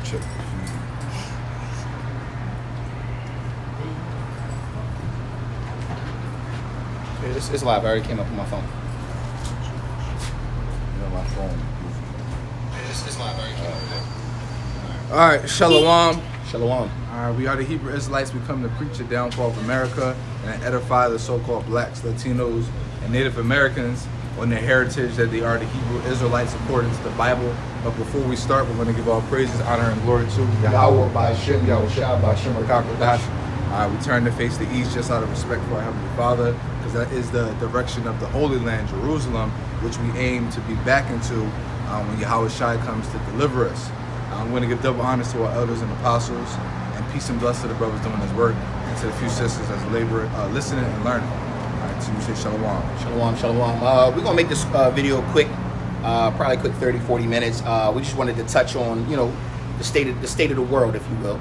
Check. It's live. I already came up on my phone. My phone. It's live. I already came up on my phone. All right, Shalom. Shalom. All right, we are the Hebrew Israelites. We come to preach the downfall of America and edify the so-called blacks, Latinos, and Native Americans on their heritage that they are the Hebrew Israelites according to the Bible. But before we start, we're going to give all praises, honor, and glory to Yahweh, Ba'ashem, Yahushua, Ba'ashem, Rakakadash. We turn to face the east just out of respect for our Heavenly Father, because that is the direction of the Holy Land, Jerusalem, which we aim to be back into when Yahweh Shai comes to deliver us. I'm going to give double honors to our elders and apostles, and peace and bless to the brothers doing this work, and to the few sisters as labor, listening and learning. All right, so you say shalom. Shalom, shalom. We're going to make this video quick, probably quick 30, 40 minutes. We just wanted to touch on, the state of the world, if you will.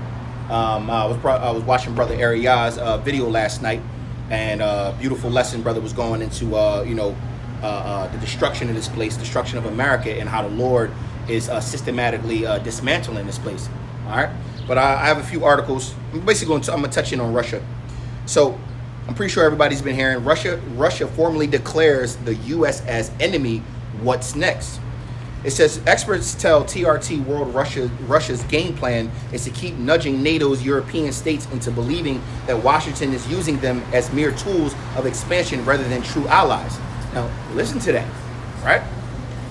I was watching Brother Ariah's video last night, and beautiful lesson brother was going into, the destruction of this place, destruction of America, and how the Lord is systematically dismantling this place. All right, but I have a few articles. I'm basically I'm gonna touch in on Russia. So I'm pretty sure everybody's been hearing Russia formally declares the U.S. as enemy. What's next? It says experts tell TRT World Russia's game plan is to keep nudging NATO's European states into believing that Washington is using them as mere tools of expansion rather than true allies. Now listen to that, right?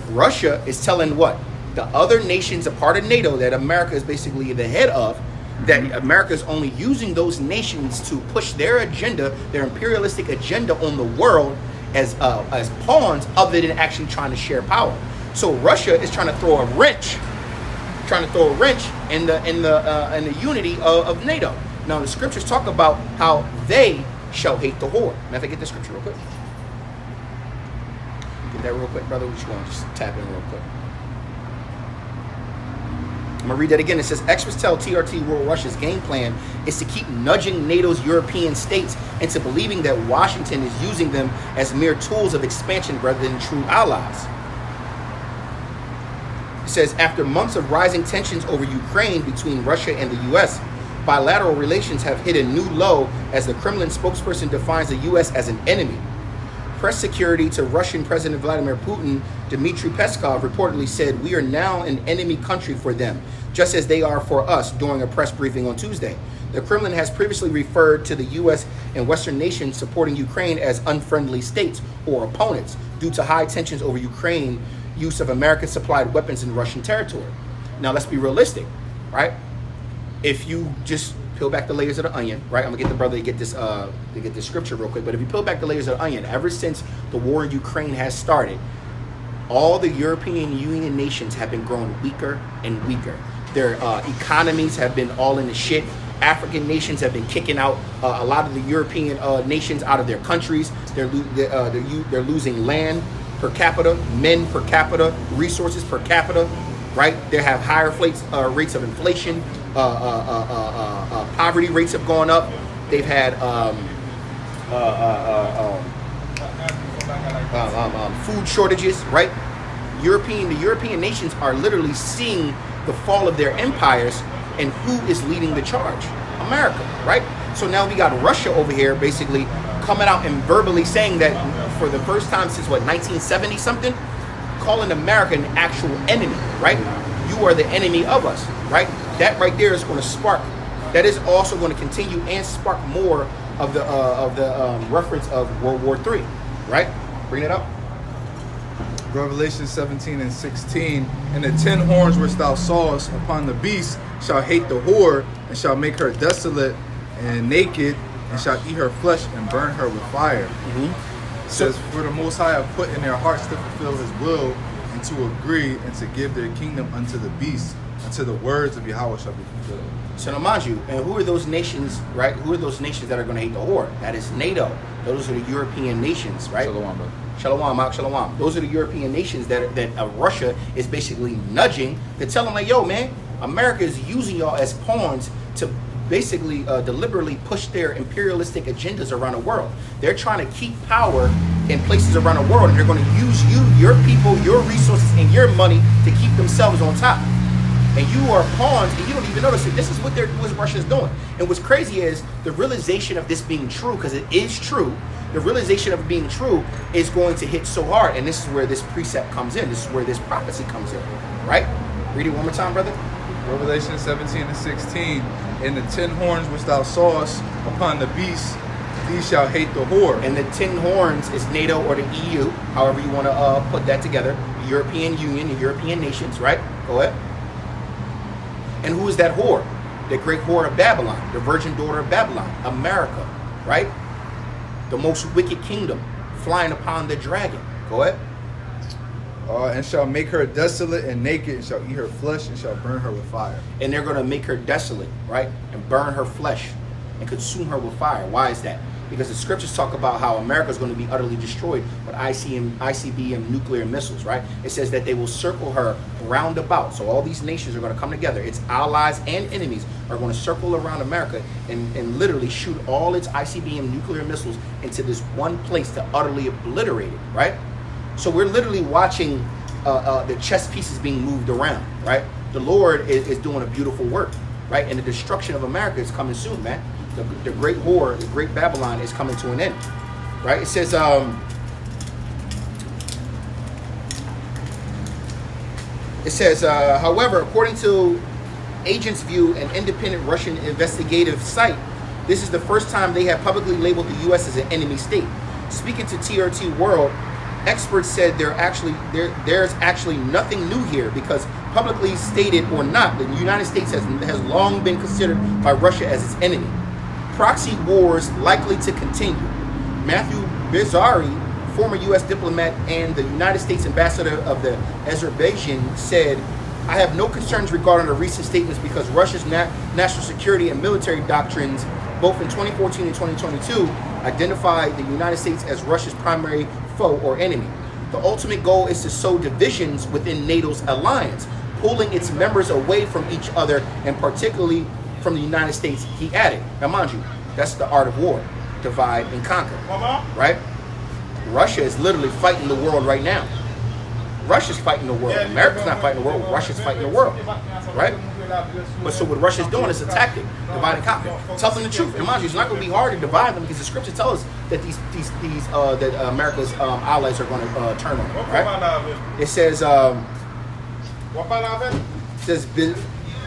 Russia is telling what? The other nations, a part of NATO that America is basically the head of, that America is only using those nations to push their agenda, their imperialistic agenda on the world as pawns other than actually trying to share power. So Russia is trying to throw a wrench in the unity of NATO. Now the scriptures talk about how they shall hate the whore. Now if I get the scripture real quick. Get that real quick, brother. We're just going to just tap in real quick. I'm going to read that again. It says, experts tell TRT World Russia's game plan is to keep nudging NATO's European states into believing that Washington is using them as mere tools of expansion rather than true allies. It says, after months of rising tensions over Ukraine between Russia and the U.S., bilateral relations have hit a new low as the Kremlin spokesperson defines the U.S. as an enemy. Press security to Russian President Vladimir Putin, Dmitry Peskov, reportedly said, "We are now an enemy country for them, just as they are for us," during a press briefing on Tuesday. The Kremlin has previously referred to the U.S. and Western nations supporting Ukraine as unfriendly states or opponents due to high tensions over Ukraine use of American-supplied weapons in Russian territory. Now, let's be realistic, right? If you just peel back the layers of the onion, right? I'm gonna get the brother to get this scripture real quick. But if you peel back the layers of the onion, ever since the war in Ukraine has started, all the European Union nations have been growing weaker and weaker. Their economies have been all in the shit. African nations have been kicking out a lot of the European nations out of their countries. They're losing land per capita, men per capita, resources per capita, right? They have higher rates of inflation. Poverty rates have gone up. They've had food shortages, right? The European nations are literally seeing the fall of their empires, and who is leading the charge? America, right? So now we got Russia over here basically coming out and verbally saying that for the first time since 1970 something, calling America an actual enemy, right? You are the enemy of us, right? That right there is going to spark. That is also going to continue and spark more of the reference of World War III, right? Bring it up. Revelation 17 and 16. And the 10 horns which thou sawest upon the beast shall hate the whore, and shall make her desolate and naked, and shall eat her flesh and burn her with fire. It says, for the Most High have put in their hearts to fulfill his will, and to agree, and to give their kingdom unto the beast, until the words of Yahweh shall be fulfilled. So now mind you, and who are those nations, right? Who are those nations that are going to hate the whore? That is NATO. Those are the European nations, right? Shalom, brother. Shalom, Mark, shalom. Those are the European nations that Russia is basically nudging to tell them, like, yo, man, America is using y'all as pawns to basically deliberately push their imperialistic agendas around the world. They're trying to keep power in places around the world, and they're going to use you, your people, your resources, and your money to keep themselves on top. and you are pawns, and you don't even notice it. This is what Russia's doing. And what's crazy is the realization of this being true, because it is true. The realization of it being true is going to hit so hard, and this is where this precept comes in. This is where this prophecy comes in, right? Read it one more time, brother. Revelation 17:16. And the 10 horns which thou sawest upon the beast, these shall hate the whore. And the 10 horns is NATO or the EU, however you want to put that together. The European Union, the European nations, right? Go ahead. And who is that whore? The great whore of Babylon, the virgin daughter of Babylon, America, right? The most wicked kingdom, flying upon the dragon. Go ahead. And shall make her desolate and naked, and shall eat her flesh, and shall burn her with fire. And they're going to make her desolate, right? And burn her flesh and consume her with fire. Why is that? Because the scriptures talk about how America is going to be utterly destroyed with ICBM nuclear missiles, right? It says that they will circle her round about. So all these nations are going to come together. Its allies and enemies are going to circle around America and literally shoot all its ICBM nuclear missiles into this one place to utterly obliterate it, right? So we're literally watching the chess pieces being moved around, right? The Lord is doing a beautiful work, right? And the destruction of America is coming soon, man. The great whore, the great Babylon is coming to an end, right? It says, however, according to Agents View, an independent Russian investigative site, this is the first time they have publicly labeled the U.S. as an enemy state. Speaking to TRT World, experts said there's actually nothing new here because publicly stated or not, the United States has long been considered by Russia as its enemy. Proxy wars likely to continue. Matthew Bizari, former U.S. diplomat and the United States ambassador of the Azerbaijan, said, I have no concerns regarding the recent statements because Russia's national security and military doctrines, both in 2014 and 2022, identify the United States as Russia's primary foe or enemy. The ultimate goal is to sow divisions within NATO's alliance, pulling its members away from each other and particularly from the United States, he added. Now, mind you, that's the art of war, divide and conquer, right? Russia is literally fighting the world right now. Russia's fighting the world. America's not fighting the world. Russia's fighting the world, right? But so what Russia's doing is attacking, divide and conquer. Tell them the truth. And mind you, it's not going to be hard to divide them because the scripture tells us that that America's allies are going to turn on them, right? It says,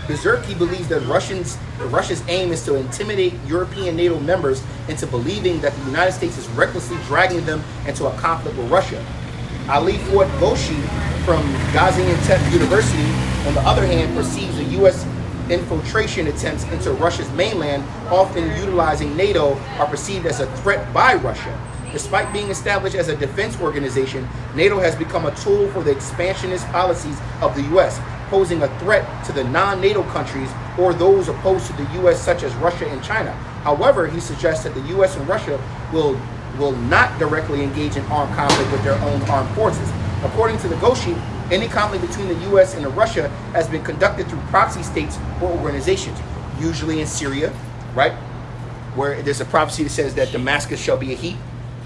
Bezerky believes that Russia's aim is to intimidate European NATO members into believing that the United States is recklessly dragging them into a conflict with Russia. Ali Ford Goshi from Gaziantep University, on the other hand, perceives the U.S. infiltration attempts into Russia's mainland, often utilizing NATO, are perceived as a threat by Russia. Despite being established as a defense organization, NATO has become a tool for the expansionist policies of the U.S., posing a threat to the non-NATO countries or those opposed to the U.S., such as Russia and China. However, he suggests that the U.S. and Russia will not directly engage in armed conflict with their own armed forces. According to the Goshi, any conflict between the U.S. and Russia has been conducted through proxy states or organizations, usually in Syria, right? Where there's a prophecy that says that Damascus shall be a heap,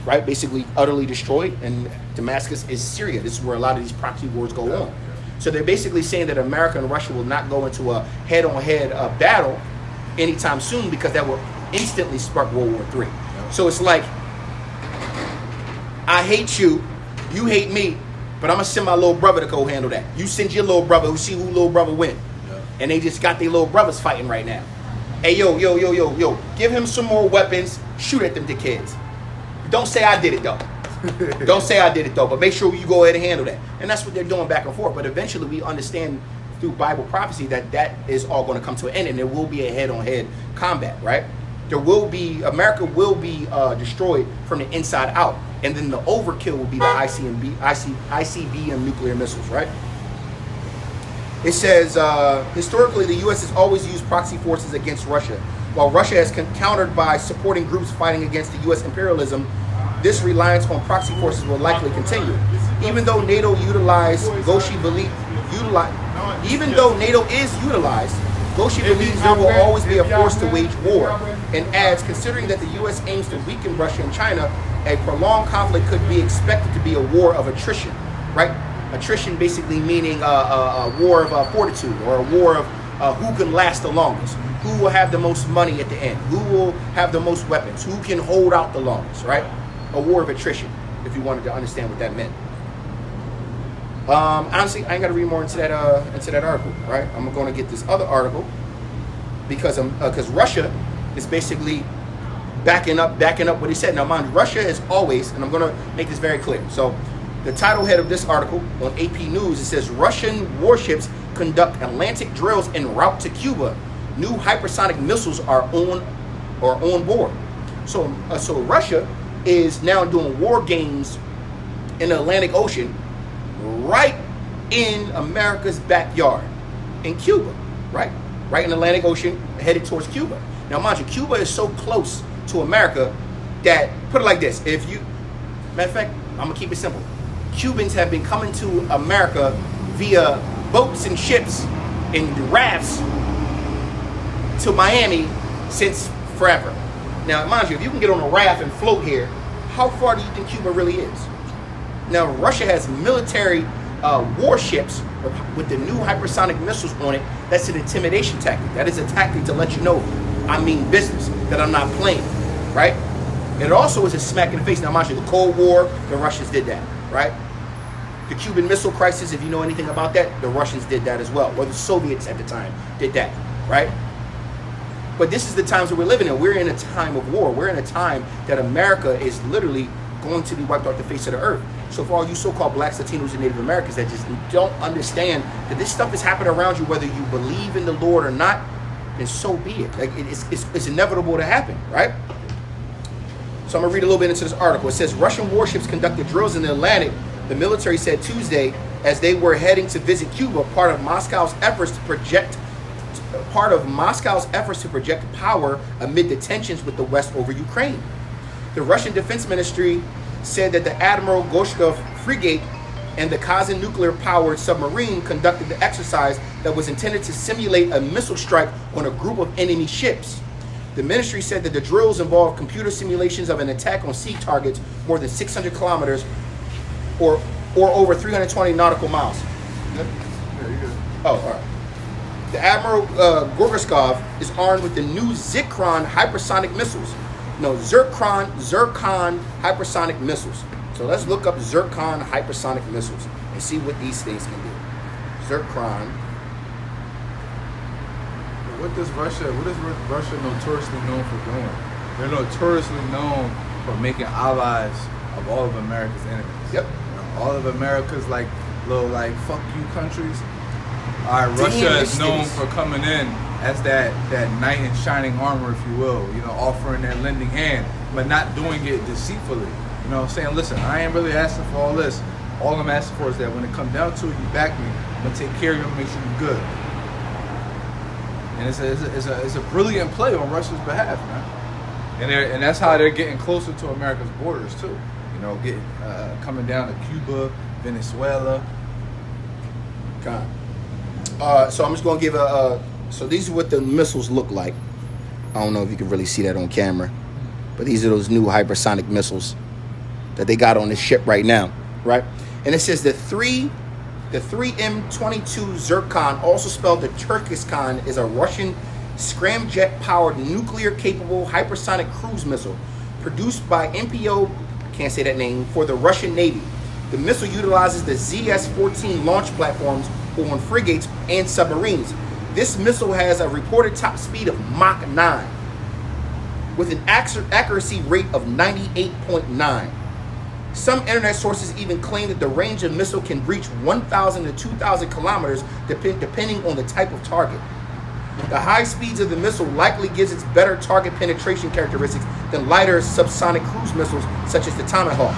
right? Basically utterly destroyed, and Damascus is Syria. This is where a lot of these proxy wars go on. So they're basically saying that America and Russia will not go into a head-on-head battle anytime soon because that will instantly spark World War III. So it's like, I hate you, you hate me, but I'm going to send my little brother to go handle that. You send your little brother, who see who little brother win. Yeah. And they just got their little brothers fighting right now. Hey, yo, give him some more weapons, shoot at them kids. Don't say I did it, though. Don't say I did it, though, but make sure you go ahead and handle that. And that's what they're doing back and forth. But eventually we understand through Bible prophecy that is all going to come to an end, and there will be a head-on-head combat, right? America will be destroyed from the inside out. And then the overkill will be the ICBM nuclear missiles, right? It says, historically, the U.S. has always used proxy forces against Russia. While Russia has countered by supporting groups fighting against the U.S. imperialism, this reliance on proxy forces will likely continue. Even though NATO is utilized, Goshi believes there will always be a force to wage war, and adds, considering that the U.S. aims to weaken Russia and China, a prolonged conflict could be expected to be a war of attrition, right? Attrition basically meaning a war of fortitude, or a war of who can last the longest, who will have the most money at the end, who will have the most weapons, who can hold out the longest, right? A war of attrition, if you wanted to understand what that meant. Honestly, I ain't got to read more into that article, right? I'm going to get this other article because Russia is basically backing up what he said. Now, mind you, Russia is always, and I'm going to make this very clear. So, the title head of this article on AP News, it says Russian warships conduct Atlantic drills en route to Cuba. New hypersonic missiles are on board. So Russia is now doing war games in the Atlantic Ocean, right in America's backyard, in Cuba, right in the Atlantic Ocean, headed towards Cuba. Now, mind you, Cuba is so close to America that, put it like this, matter of fact, I'm gonna keep it simple. Cubans have been coming to America via boats and ships and rafts to Miami since forever. Now, mind you, if you can get on a raft and float here, how far do you think Cuba really is? Now, Russia has military warships with the new hypersonic missiles on it. That's an intimidation tactic. That is a tactic to let you know I mean business, that I'm not playing, right? And it also is a smack in the face. Now, mind you, the Cold War, the Russians did that, right? The Cuban Missile Crisis, if you know anything about that, the Russians did that as well. Or the Soviets at the time did that, right? But this is the times that we're living in. We're in a time of war. We're in a time that America is literally going to be wiped off the face of the earth. So for all you so-called blacks, Latinos, and Native Americans that just don't understand that this stuff is happening around you, whether you believe in the Lord or not, then so be it. Like it's inevitable to happen, right? So I'm going to read a little bit into this article. It says, Russian warships conducted drills in the Atlantic, the military said Tuesday, as they were heading to visit Cuba, part of Moscow's efforts to project power amid the tensions with the West over Ukraine. The Russian Defense Ministry said that the Admiral Gorshkov frigate and the Kazan nuclear-powered submarine conducted the exercise that was intended to simulate a missile strike on a group of enemy ships. The ministry said that the drills involved computer simulations of an attack on sea targets more than 600 kilometers or over 320 nautical miles. Yeah, you good. Oh, all right. The Admiral Gorshkov is armed with the new Zircon hypersonic missiles. No, Zircon hypersonic missiles. So let's look up Zircon hypersonic missiles and see what these things can do. Zircon. What is Russia notoriously known for doing? They're notoriously known for making allies of all of America's enemies. Yep. All of America's little fuck you countries. All right, Russia is known for coming in as that knight in shining armor, if you will, offering their lending hand, but not doing it deceitfully. Saying, listen, I ain't really asking for all this. All I'm asking for is that when it comes down to it, you back me. I'm gonna take care of you and make sure you're good. And it's a brilliant play on Russia's behalf, man. And that's how they're getting closer to America's borders too. Getting coming down to Cuba, Venezuela. God. So I'm just gonna give so these are what the missiles look like. I don't know if you can really see that on camera, but these are those new hypersonic missiles that they got on this ship right now, right? And it says the 3M22 Zircon, also spelled the Turkistan, is a Russian scramjet-powered nuclear-capable hypersonic cruise missile produced by MPO, can't say that name, for the Russian Navy. The missile utilizes the ZS-14 launch platforms on frigates and submarines. This missile has a reported top speed of Mach 9 with an accuracy rate of 98.9. Some internet sources even claim that the range of missile can reach 1,000 to 2,000 kilometers depending on the type of target. The high speeds of the missile likely gives it better target penetration characteristics than lighter subsonic cruise missiles such as the Tomahawk.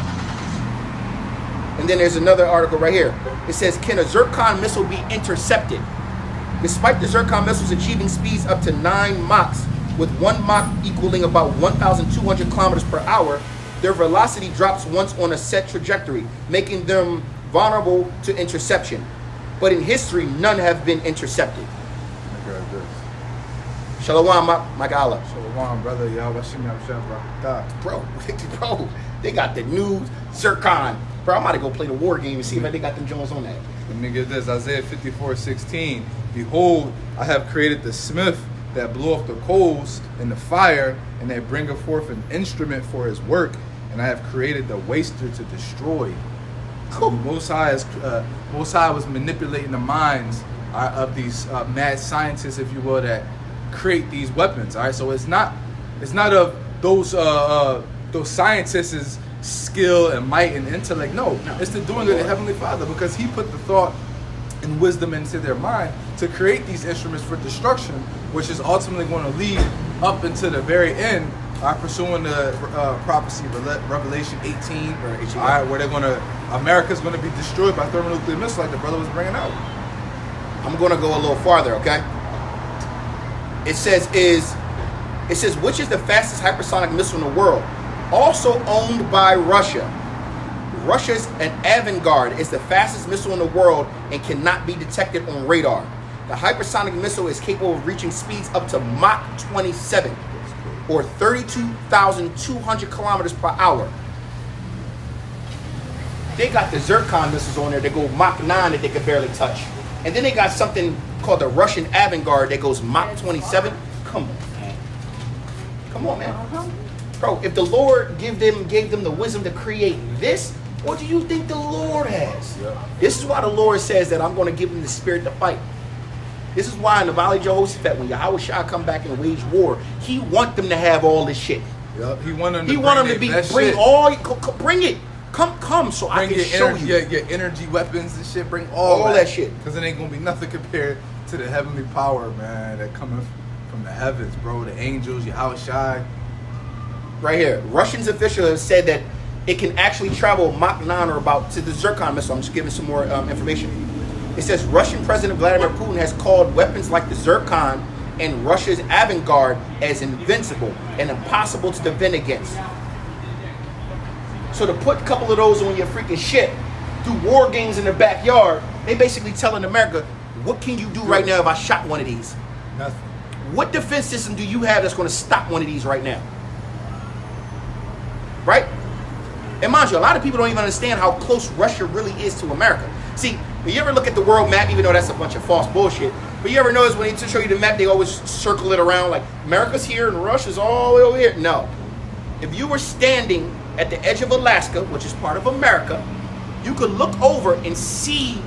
And then there's another article right here. It says, can a Zircon missile be intercepted? Despite the Zircon missiles achieving speeds up to 9 Machs, with 1 Mach equaling about 1,200 kilometers per hour, their velocity drops once on a set trajectory, making them vulnerable to interception. But in history, none have been intercepted. Shalom, Magala. Shalom, brother. Y'all, Bro, They got the new Zircon. Bro, I'm about to go play the war game and see if they got them Jones on that. Let me get this. Isaiah 54:16. Behold, I have created the smith that blew off the coals in the fire, and that bringeth forth an instrument for his work. And I have created the waster to destroy. So Most High was manipulating the minds of these mad scientists, if you will, that create these weapons. All right, so it's not of those scientists' skill and might and intellect. No, it's the doing of the Heavenly Father, because He put the thought and wisdom into their mind to create these instruments for destruction, which is ultimately going to lead up into the very end, pursuing the prophecy, Revelation 18, all right, where America's going to be destroyed by thermonuclear missiles, like the brother was bringing out. I'm going to go a little farther, okay? It says, which is the fastest hypersonic missile in the world? Also owned by Russia. Russia's Avangard is the fastest missile in the world and cannot be detected on radar. The hypersonic missile is capable of reaching speeds up to Mach 27, or 32,200 kilometers per hour. They got the Zircon missiles on there that go Mach 9 that they could barely touch. And then they got something called the Russian Avangard that goes Mach 27. Come on, man. Come on, man. Bro, if the Lord gave them the wisdom to create this, what do you think the Lord has? Yep. This is why the Lord says that I'm going to give them the spirit to fight. This is why in the Valley of Jehoshaphat, when Yahweh Shah come back and wage war, He want them to have all this shit. Yep. He want them to bring it. Come, so I can show you. Your energy weapons and shit. Bring all that shit. Because it ain't gonna be nothing compared to the heavenly power, man, that coming from the heavens, bro. The angels, Yahweh Shai. Right here, Russians officials have said that it can actually travel Mach 9 or about to the Zircon missile. I'm just giving some more information. It says Russian President Vladimir Putin has called weapons like the Zircon and Russia's Avangard as invincible and impossible to defend against. So to put a couple of those on your freaking ship, do war games in the backyard, they basically telling America, what can you do right now if I shot one of these? Nothing. What defense system do you have that's going to stop one of these right now? Right? And mind you, a lot of people don't even understand how close Russia really is to America. See, when you ever look at the world map, even though that's a bunch of false bullshit, but you ever notice when they show you the map, they always circle it around like America's here and Russia's all the way over here? No. If you were standing at the edge of Alaska, which is part of America, you could look over and see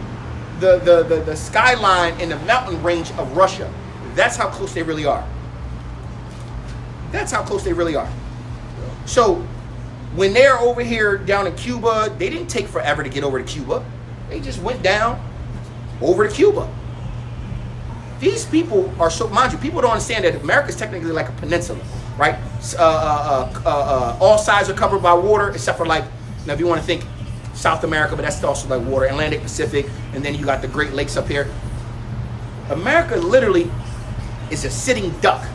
the skyline and the mountain range of Russia. That's how close they really are. That's how close they really are. So when they're over here down in Cuba, they didn't take forever to get over to Cuba. They just went down over to Cuba. These people are so, mind you, people don't understand that America is technically like a peninsula, right? All sides are covered by water, except for like, now if you want to think South America, but that's also like water, Atlantic, Pacific, and then you got the Great Lakes up here. America literally is a sitting duck.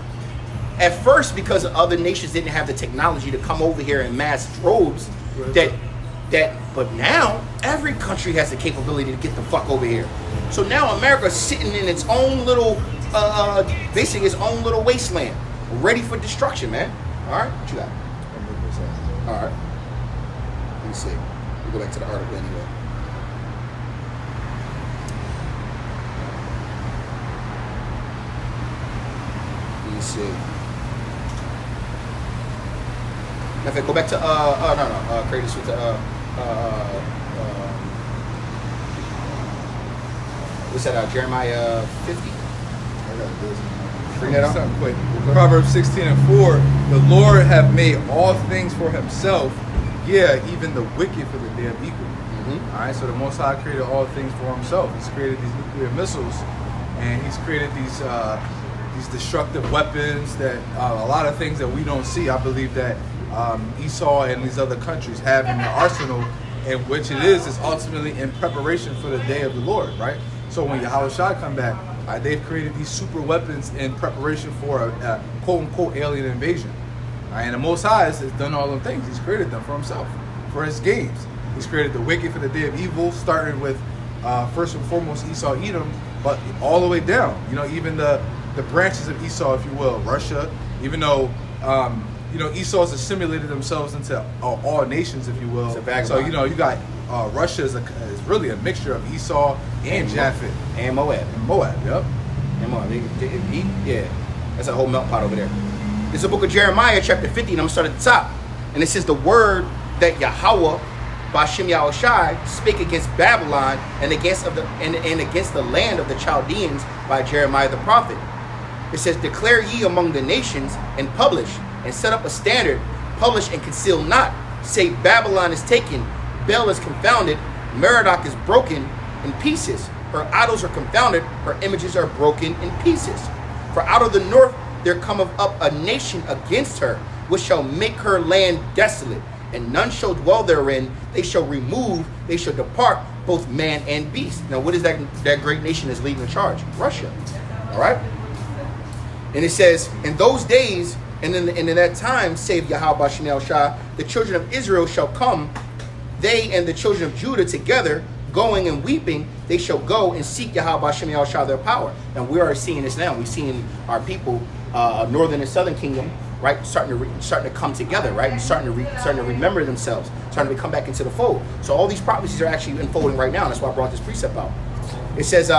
At first, because other nations didn't have the technology to come over here in mass droves, but now every country has the capability to get the fuck over here. So now America's sitting in its own little, basically its own little wasteland, ready for destruction, man. All right, what you got? All right. Let me see. We'll go back to the article anyway. Let me see. If I go back to create this with what's that? Jeremiah 50. Bring that up quick. Proverbs 16:4. The Lord have made all things for Himself, yeah, even the wicked for the day of evil. Mm-hmm. All right, so the Most High created all things for Himself. He's created these nuclear missiles, and He's created these destructive weapons that a lot of things that we don't see. I believe that Esau and these other countries have in their arsenal, and which it is ultimately in preparation for the day of the Lord, right? So when Yahweh Shai come back, they've created these super weapons in preparation for a quote-unquote alien invasion. And the Most High has done all them things. He's created them for Himself, for His games. He's created the wicked for the day of evil, starting with first and foremost Esau, Edom, but all the way down. You know, even the branches of Esau, if you will, Russia, even though Esau's assimilated themselves into all nations, if you will. It's a vagabond. So you got Russia is really a mixture of Esau and Japheth and Moab. and Moab. Yep. And Moab. Yeah, that's a whole melt pot over there. It's the book of Jeremiah, chapter 50, and I'm gonna start at the top. And it says the word that Yahweh, Bashem Yahushai, spake against Babylon and against the land of the Chaldeans by Jeremiah the prophet. It says, declare ye among the nations, and publish, and set up a standard, publish and conceal not. Say, Babylon is taken, Bel is confounded, Merodach is broken in pieces. Her idols are confounded, her images are broken in pieces. For out of the north there cometh up a nation against her, which shall make her land desolate, and none shall dwell therein. They shall remove, they shall depart, both man and beast. Now, what is that great nation that's leading the charge? Russia. All right? And it says, in those days, and in that time, save Yahweh Bashem Yahushai, the children of Israel shall come, they and the children of Judah together, going and weeping, they shall go and seek Yahweh Bashem Yahushai their power. And we are seeing this now. We're seeing our people, northern and southern kingdom, right, starting to come together, right, starting to remember themselves, starting to come back into the fold. So all these prophecies are actually unfolding right now. And that's why I brought this precept out. It says,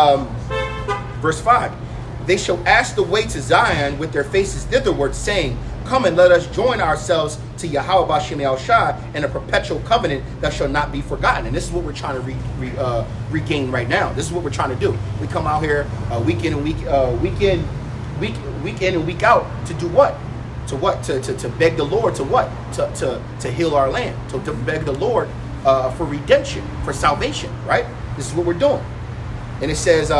verse 5. They shall ask the way to Zion with their faces thitherward, saying, come and let us join ourselves to Yahweh Bashem Yahushai in a perpetual covenant that shall not be forgotten. And this is what we're trying to regain right now. This is what we're trying to do. We come out here week in and week out to do what? To beg the Lord to what? To heal our land. To beg the Lord for redemption, for salvation, right? This is what we're doing. And it says,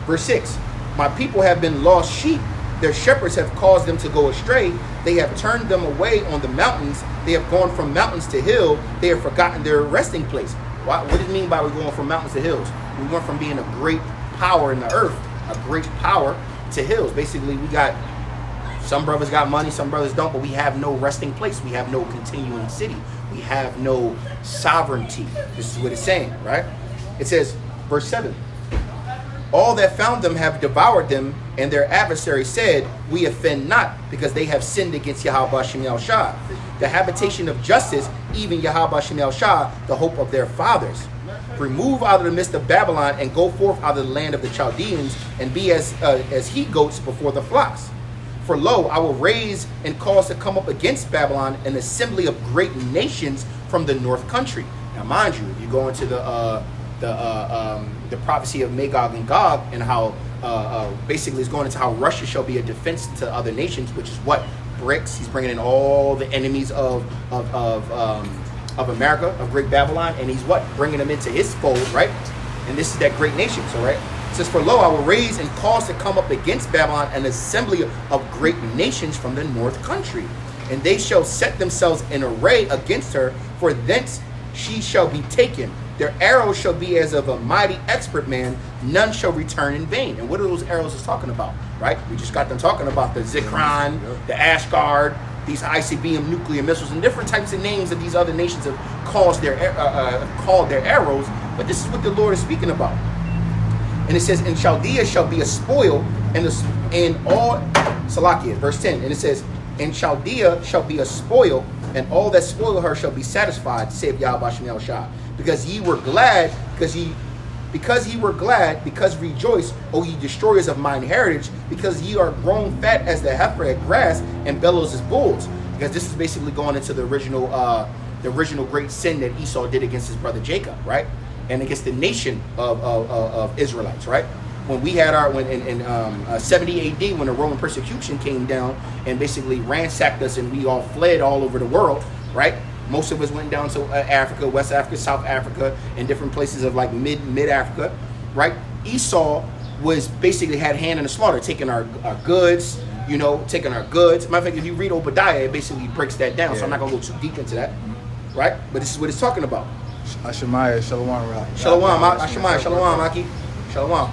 verse 6, my people have been lost sheep. Their shepherds have caused them to go astray. They have turned them away on the mountains. They have gone from mountains to hill. They have forgotten their resting place. What does it mean by we're going from mountains to hills? We went from being a great power in the earth, a great power, to hills. Basically, we got, some brothers got money, some brothers don't, but we have no resting place. We have no continuing city. We have no sovereignty. This is what it's saying, right? It says, verse 7, all that found them have devoured them, and their adversaries said, we offend not, because they have sinned against Yahweh Bashem Yahushai. The habitation of justice, even Yahweh Bashem Yahushai, the hope of their fathers. Remove out of the midst of Babylon, and go forth out of the land of the Chaldeans, and be as he-goats before the flocks. For lo, I will raise and cause to come up against Babylon an assembly of great nations from the north country. Now, mind you, if you go into the prophecy of Magog and Gog, and how basically it's going into how Russia shall be a defense to other nations, which is what? BRICS. He's bringing in all the enemies of America, of Great Babylon, and he's what? Bringing them into his fold, right? And this is that great nation, so right? It says, for lo, I will raise and cause to come up against Babylon an assembly of great nations from the north country, and they shall set themselves in array against her, for thence she shall be taken. Their arrows shall be as of a mighty expert man, none shall return in vain. And what are those arrows is talking about, right? We just got them talking about the Zikron, the Ashgard, these ICBM nuclear missiles, and different types of names that these other nations have called their arrows. But this is what the Lord is speaking about. And it says, and Chaldea shall be a spoil, and all, Salakia, verse 10, and it says, and Chaldea shall be a spoil, and all that spoil her shall be satisfied, saith Yahweh Bashem Yahushai. Because ye were glad, because rejoice, O ye destroyers of mine heritage, because ye are grown fat as the heifer at grass, and bellows as bulls. Because this is basically going into the original great sin that Esau did against his brother Jacob, right? And against the nation of Israelites, right? When we had in 70 AD, when the Roman persecution came down and basically ransacked us, and we all fled all over the world, right? Most of us went down to Africa, West Africa, South Africa, and different places of like mid Africa, right? Esau was basically had hand in the slaughter, taking our goods, taking our goods. Matter of fact, if you read Obadiah, it basically breaks that down. Yeah. So I'm not gonna go too deep into that, right? But this is what it's talking about. Ashemaya, Shalom, Shalom, Ashemaya, Shalom, Aki, Shalom.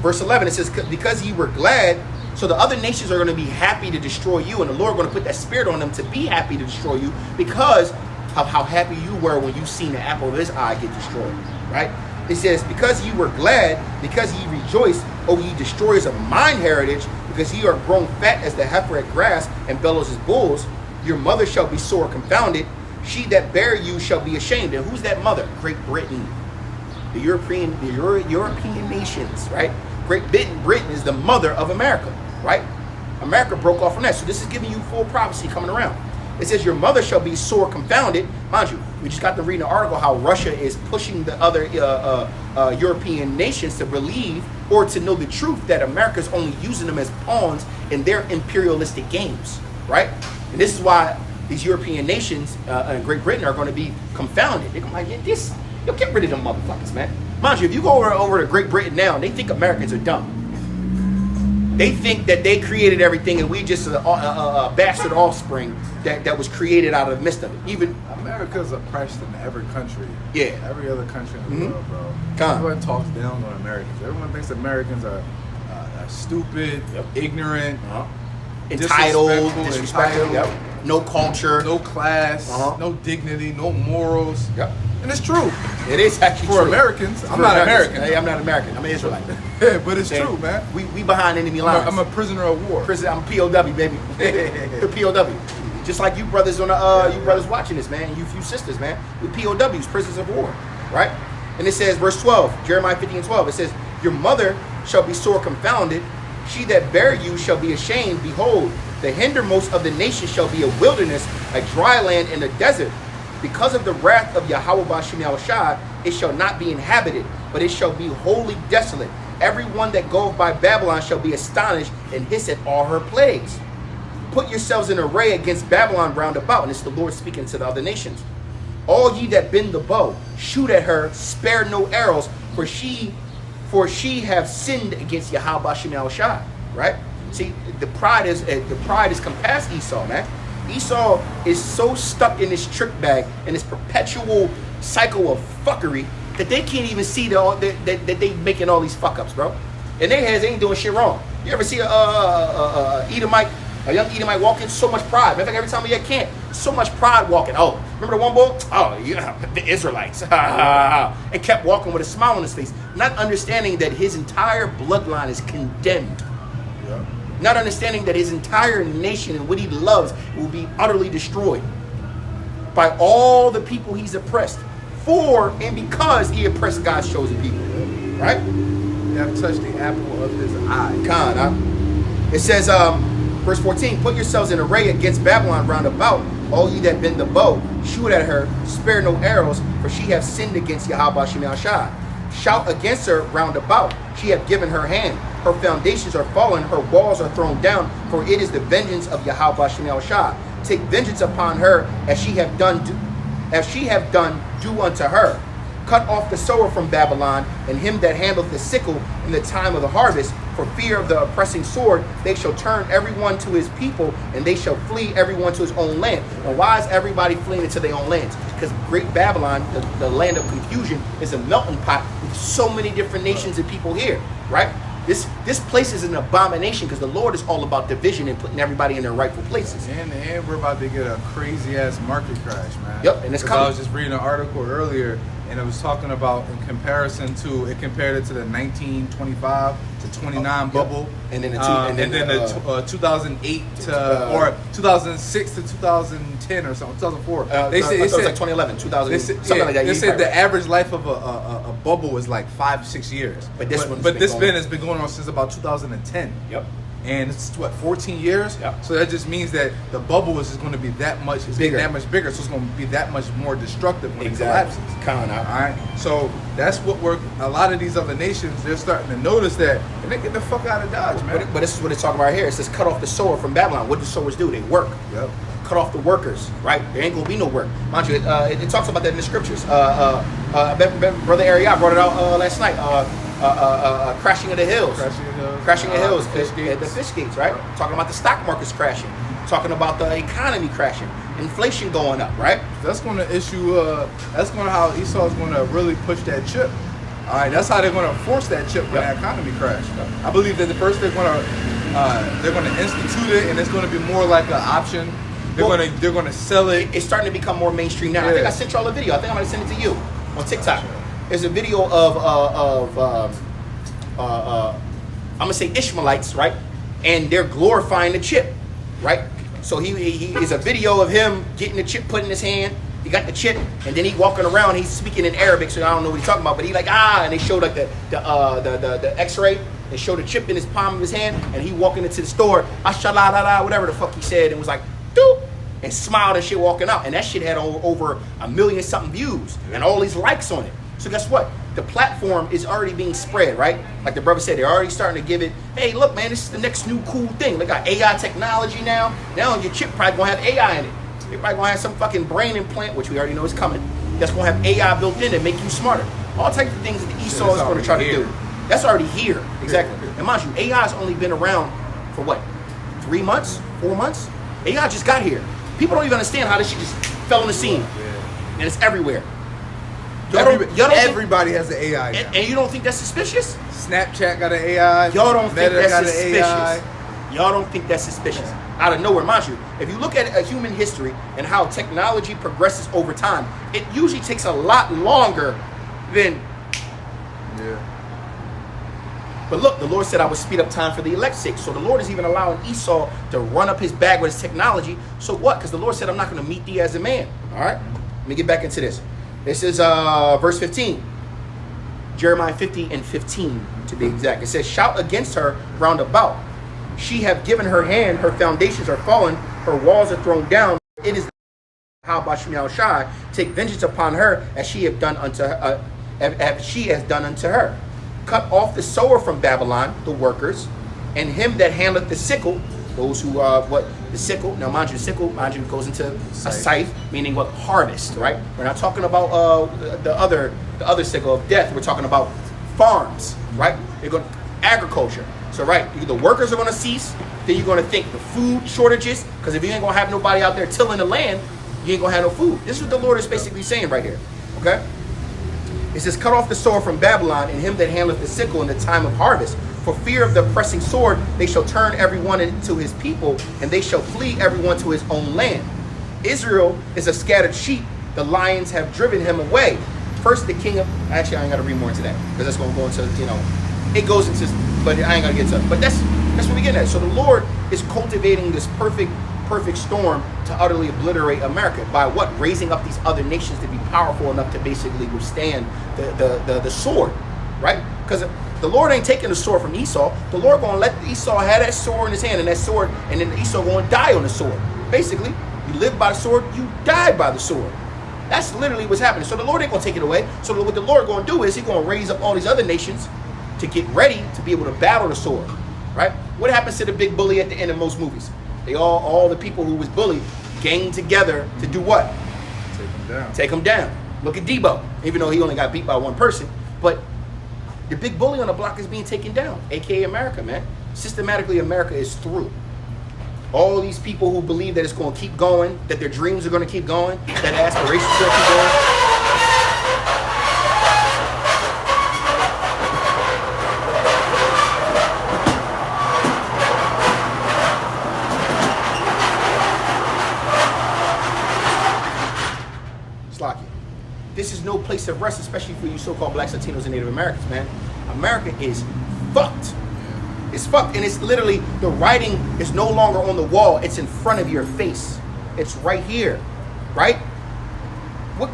Verse 11, it says, because ye were glad. So the other nations are going to be happy to destroy you, and the Lord is going to put that spirit on them to be happy to destroy you because of how happy you were when you seen the apple of his eye get destroyed, right? It says, because ye were glad, because ye rejoiced, O ye destroyers of mine heritage, because ye are grown fat as the heifer at grass, and bellows as bulls. Your mother shall be sore confounded. She that bare you shall be ashamed. And who's that mother? Great Britain. The European nations, right? Great Britain is the mother of America, right? America broke off from that. So this is giving you full prophecy coming around. It says your mother shall be sore confounded. Mind you, we just got to read an article how Russia is pushing the other European nations to believe or to know the truth that America's only using them as pawns in their imperialistic games, right? And this is why these European nations and Great Britain are going to be confounded. They're going to be like, yo, get rid of them motherfuckers, man. Mind you, if you go over to Great Britain now, they think Americans are dumb. They think that they created everything and we just a bastard offspring that was created out of the midst of it. Even America's oppressed in every country. Yeah. Every other country in the world, bro. Con. Everyone talks down on Americans. Everyone thinks Americans are stupid, ignorant, entitled, disrespectful, no culture, no class, no dignity, no morals. Yep. And it's true. It is actually for true. Americans. For I'm not Americans. American. Hey, I'm not American. I'm an Israelite. Yeah, but it's true, man. We behind enemy lines. I'm a prisoner of war. I'm a POW, baby. POW. Just like you brothers on the you brothers watching this, man. You few sisters, man. We POWs, prisoners of war, right? And it says, verse 12, Jeremiah 50:12. It says, your mother shall be sore confounded. She that bare you shall be ashamed. Behold, the hindermost of the nations shall be a wilderness, a dry land and a desert. Because of the wrath of Yahweh Bashim Yahushua, it shall not be inhabited, but it shall be wholly desolate. Every one that goeth by Babylon shall be astonished and hiss at all her plagues. Put yourselves in array against Babylon round about. And it's the Lord speaking to the other nations. All ye that bend the bow, shoot at her, spare no arrows, for she have sinned against Yahweh Bashim Yahushua. Right? See, the pride is compassed Esau, man. Esau is so stuck in this trick bag and this perpetual cycle of fuckery that they can't even see that they making all these fuck ups, bro. And they ain't doing shit wrong. You ever see a young Edomite walking? So much pride. Matter of fact, every time we at camp, so much pride walking. Oh, remember the one boy? Oh, yeah, the Israelites. And kept walking with a smile on his face, not understanding that his entire bloodline is condemned. Yeah. Not understanding that his entire nation and what he loves will be utterly destroyed by all the people he's oppressed for and because he oppressed God's chosen people. Right? You have touched the apple of his eye. Con, huh? It says, verse 14, put yourselves in array against Babylon round about, all ye that bend the bow, shoot at her, spare no arrows, for she hath sinned against Yahweh Shem Yahshua. Shout against her round about, she hath given her hand. Her foundations are fallen, her walls are thrown down, for it is the vengeance of Yahweh Shem Yahushua. Take vengeance upon her as she have done, do unto her. Cut off the sower from Babylon, and him that handleth the sickle in the time of the harvest. For fear of the oppressing sword, they shall turn everyone to his people, and they shall flee everyone to his own land. And why is everybody fleeing into their own lands? Because great Babylon, the land of confusion, is a melting pot with so many different nations and people here, right? This place is an abomination because the Lord is all about division and putting everybody in their rightful places. And we're about to get a crazy ass market crash, man. Yep, and it's coming. I was just reading an article earlier, and it was talking about it compared it to the 1925 to 29 bubble, and then the 2008 to or 2006 to 2010 or something, 2004. They said it was like 2011, 2000, something like that. They said the average life of a bubble is like 5-6 years. But this has been going on since about 2010. Yep. And it's what, 14 years? Yep. So that just means that the bubble is just going to be that much bigger. That much bigger, so it's going to be that much more destructive when it collapses. All right. So that's what a lot of these other nations, they're starting to notice that, and they get the fuck out of Dodge, man. But this is what it's talking about here. It says cut off the sower from Babylon. What do sowers do? They work. Yep. Cut off the workers, right? There ain't gonna be no work. Mind you, it talks about that in the scriptures. Brother Ariel brought it out last night. Crashing of the hills. Crashing of the hills. The fish gates, right? Talking about the stock markets crashing. Talking about the economy crashing. Inflation going up, right? That's going to that's going to how Esau's going to really push that chip. All right, that's how they're going to force that chip when the economy crashes. I believe that the first they're going to institute it, and it's going to be more like an option. They're going to sell it. It's starting to become more mainstream now. Yeah. I think I sent y'all a video. I think I'm going to send it to you on TikTok. There's a video of I'm going to say Ishmaelites, right? and they're glorifying the chip, right? So he is a video of him getting the chip put in his hand. He got the chip, and then he walking around. He's speaking in Arabic, so I don't know what he's talking about. But he like and they showed like the X-ray. They showed the chip in his palm of his hand, and he walking into the store, ashalala, whatever the fuck he said, and was like, doop, and smiled and shit walking out. And that shit had over 1 million something views and all these likes on it. So guess what? The platform is already being spread, right? Like the brother said, they're already starting to give it, hey, look, man, this is the next new cool thing. They got AI technology now. Now your chip probably gonna have AI in it. They're probably gonna have some fucking brain implant, which we already know is coming. That's gonna have AI built in to make you smarter. All types of things that the Esau is gonna try to do. That's already here, exactly. And mind you, AI has only been around for what? 3 months? 4 months? AI just got here. People don't even understand how this shit just fell on the scene. And it's everywhere. Everybody has an AI now. And you don't think that's suspicious? Snapchat got an AI. Y'all don't think Meta that's suspicious. Y'all don't think that's suspicious. Out of nowhere, mind you, if you look at a human history and how technology progresses over time, it usually takes a lot longer than... Yeah. But look, the Lord said I would speed up time for the elect's sake. So the Lord is even allowing Esau to run up his bag with his technology. So what? Because the Lord said I'm not going to meet thee as a man. All right? Let me get back into this. This is verse 15. Jeremiah 50 and 15 to be exact. It says, shout against her round about. She have given her hand, her foundations are fallen, her walls are thrown down. It is how Bashmiel Shai take vengeance upon her as she have done unto her, as she has done unto her. Cut off the sower from Babylon, the workers, and him that handleth the sickle, those who the sickle. Now mind you, the sickle, mind you, goes into a scythe, meaning what? Harvest, right? We're not talking about the other sickle of death. We're talking about farms, right? You're going agriculture. So right, the workers are going to cease. Then you're going to think the food shortages, because if you ain't going to have nobody out there tilling the land, you ain't going to have no food. This is what the Lord is basically saying right here. Okay? It says, cut off the sword from Babylon, and him that handleth the sickle in the time of harvest. For fear of the pressing sword, they shall turn everyone into his people, and they shall flee everyone to his own land. Israel is a scattered sheep. The lions have driven him away. First, the king of... Actually, I ain't got to read more into that, because that's going to go into, it goes into... But I ain't got to get to it. But that's what we get at. So the Lord is cultivating this perfect storm to utterly obliterate America. By what? Raising up these other nations to be powerful enough to basically withstand the sword, right? Because the Lord ain't taking the sword from Esau. The Lord going to let Esau have that sword in his hand, and that sword, and then Esau going to die on the sword. Basically, you live by the sword, you die by the sword. That's literally what's happening. So the Lord ain't going to take it away. So what the Lord going to do is he's going to raise up all these other nations to get ready to be able to battle the sword, right? What happens to the big bully at the end of most movies? They all the people who was bullied gang together to do what? Take him down. Take him down. Look at Debo, even though he only got beat by one person, but the big bully on the block is being taken down, aka America, man. Systematically, America is through. All these people who believe that it's going to keep going, that their dreams are going to keep going, that aspirations are going to keep going. This is no place of rest, especially for you so-called blacks, Latinos, and Native Americans, man. America is fucked. It's fucked, and it's literally, the writing is no longer on the wall. It's in front of your face. It's right here, right?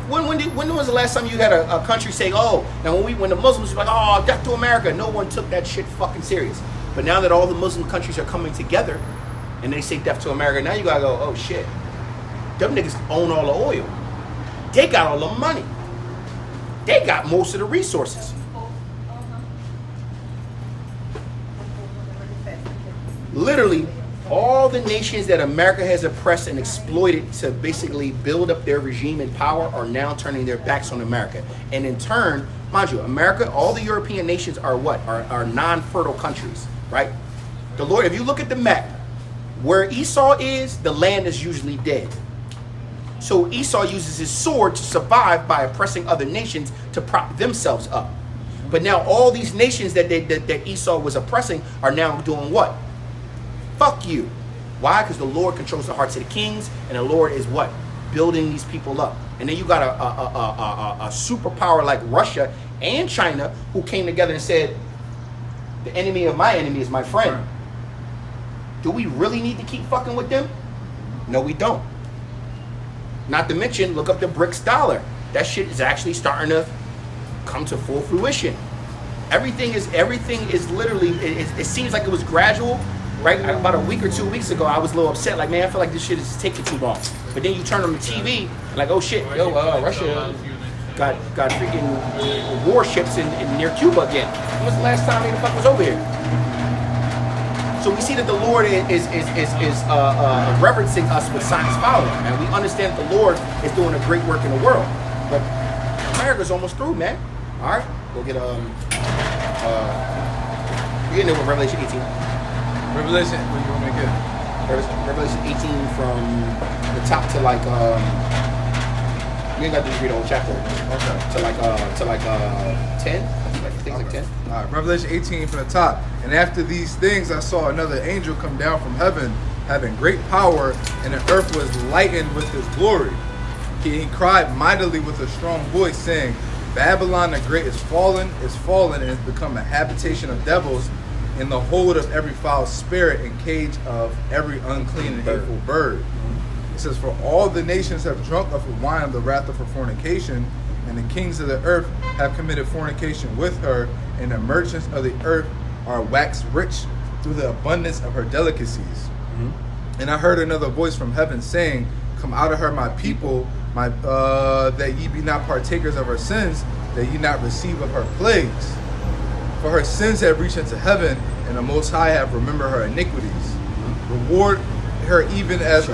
When was the last time you had a country say, oh, now when the Muslims were like, oh, death to America, no one took that shit fucking serious. But now that all the Muslim countries are coming together, and they say death to America, now you gotta go, oh shit, them niggas own all the oil. They got all the money. They got most of the resources. Literally, all the nations that America has oppressed and exploited to basically build up their regime and power are now turning their backs on America. And in turn, mind you, America, all the European nations are what? Are non-fertile countries, right? The Lord, if you look at the map, where Esau is, the land is usually dead. So Esau uses his sword to survive by oppressing other nations to prop themselves up. But now all these nations that Esau was oppressing are now doing what? Fuck you. Why? Because the Lord controls the hearts of the kings, and the Lord is what? Building these people up. And then you got a superpower like Russia and China who came together and said, the enemy of my enemy is my friend. Do we really need to keep fucking with them? No, we don't. Not to mention, look up the BRICS dollar. That shit is actually starting to come to full fruition. Everything is literally, it seems like it was gradual, right? About a week or 2 weeks ago, I was a little upset. Like, man, I feel like this shit is taking too long. But then you turn on the TV, like, oh shit, yo, Russia got freaking warships in near Cuba again. When was the last time the fuck was over here? So we see that the Lord is reverencing us with signs following, and we understand that the Lord is doing a great work in the world. But America's almost through, man. All right, we'll get we're getting there with Revelation 18. Revelation, what do you want me to get? Revelation 18 from the top to like you ain't got to read the whole chapter. Okay. To like 10. I think like 10. All right, Revelation 18 from the top. And after these things, I saw another angel come down from heaven, having great power, and the earth was lightened with his glory. He cried mightily with a strong voice, saying, Babylon the Great is fallen, and has become a habitation of devils, in the hold of every foul spirit, and cage of every unclean and hateful bird. It says, for all the nations have drunk of the wine of the wrath of her fornication, and the kings of the earth have committed fornication with her, and the merchants of the earth are waxed rich through the abundance of her delicacies. And I heard another voice from heaven saying, come out of her, my people, that ye be not partakers of her sins, that ye not receive of her plagues. For her sins have reached into heaven, and the Most High have remembered her iniquities. Reward her even as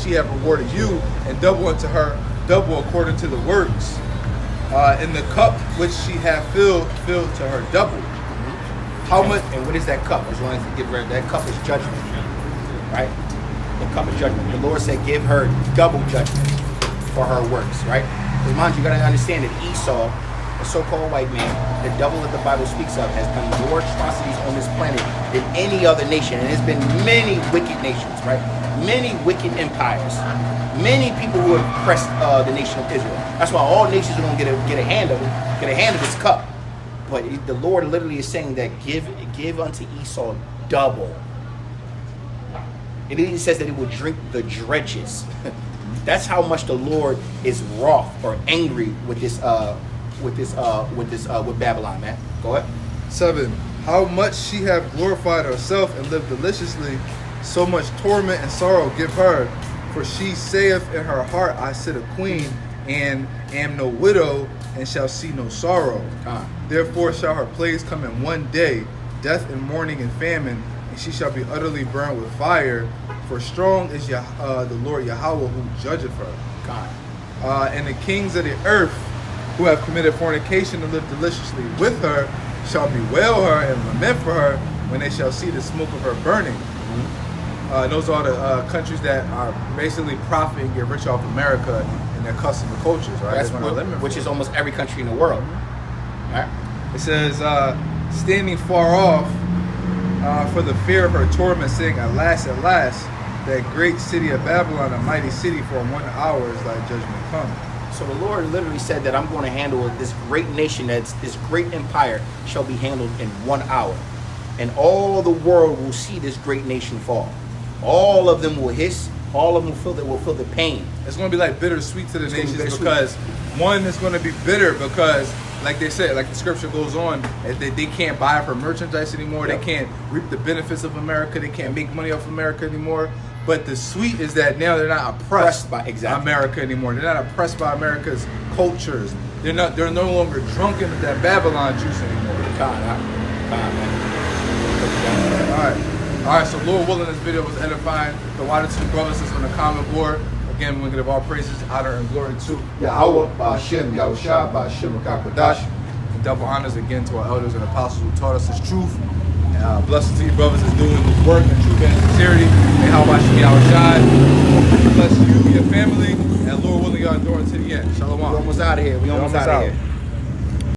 she have rewarded you, and double unto her, double according to the works. And the cup which she hath filled to her double. How much? And what is that cup? As long as you give her, that cup is judgment, right? The cup of judgment. The Lord said, give her double judgment for her works, right? Because mind you, gotta understand that Esau, a so-called white man, the devil that the Bible speaks of, has done more atrocities on this planet than any other nation. And there's been many wicked nations, right? Many wicked empires. Many people who have oppressed the nation of Israel. That's why all nations are going to get a hand of it, get a hand of this cup. But the Lord literally is saying that give unto Esau double. It even says that he will drink the dredges. That's how much the Lord is wroth or angry with with Babylon, man. Go ahead. 7. How much she hath glorified herself and lived deliciously, so much torment and sorrow give her. For she saith in her heart, I sit a queen, and am no widow, and shall see no sorrow. Therefore shall her plagues come in one day, death and mourning and famine, and she shall be utterly burned with fire. For strong is the Lord Yahweh who judgeth her. And the kings of the earth, who have committed fornication and lived deliciously with her, shall bewail her and lament for her when they shall see the smoke of her burning. Those are the countries that are basically profit and get rich off America and their custom and cultures, right? Which is almost every country in the world. Right? It says, standing far off for the fear of her torment, saying, alas, that great city of Babylon, a mighty city, for 1 hour is thy judgment come. So the Lord literally said that I'm going to handle this great nation, this great empire shall be handled in 1 hour. And all the world will see this great nation fall. All of them will hiss. All of them will feel the pain. It's going to be like bittersweet to the nations, because one is going to be bitter because, like they said, like the scripture goes on, they can't buy her merchandise anymore. Yep. They can't reap the benefits of America. They can't make money off America anymore. But the sweet is that now they're not oppressed by America anymore. They're not oppressed by America's cultures. They're no longer drunken with that Babylon juice anymore. All right, so Lord willing, this video was edifying. The water to the brothers is on the comment board. Again, we give all praises, honor, and glory to Yahweh, Ba'ashem, Yahushua, Ba'ashem, Kakwadash. And double honors again to our elders and apostles who taught us this truth. Blessings to you brothers that's doing this work in truth and sincerity. May Yahweh Yahushua bless you and your family. And Lord willing, y'all endure to the end. Shalom. We almost out of here.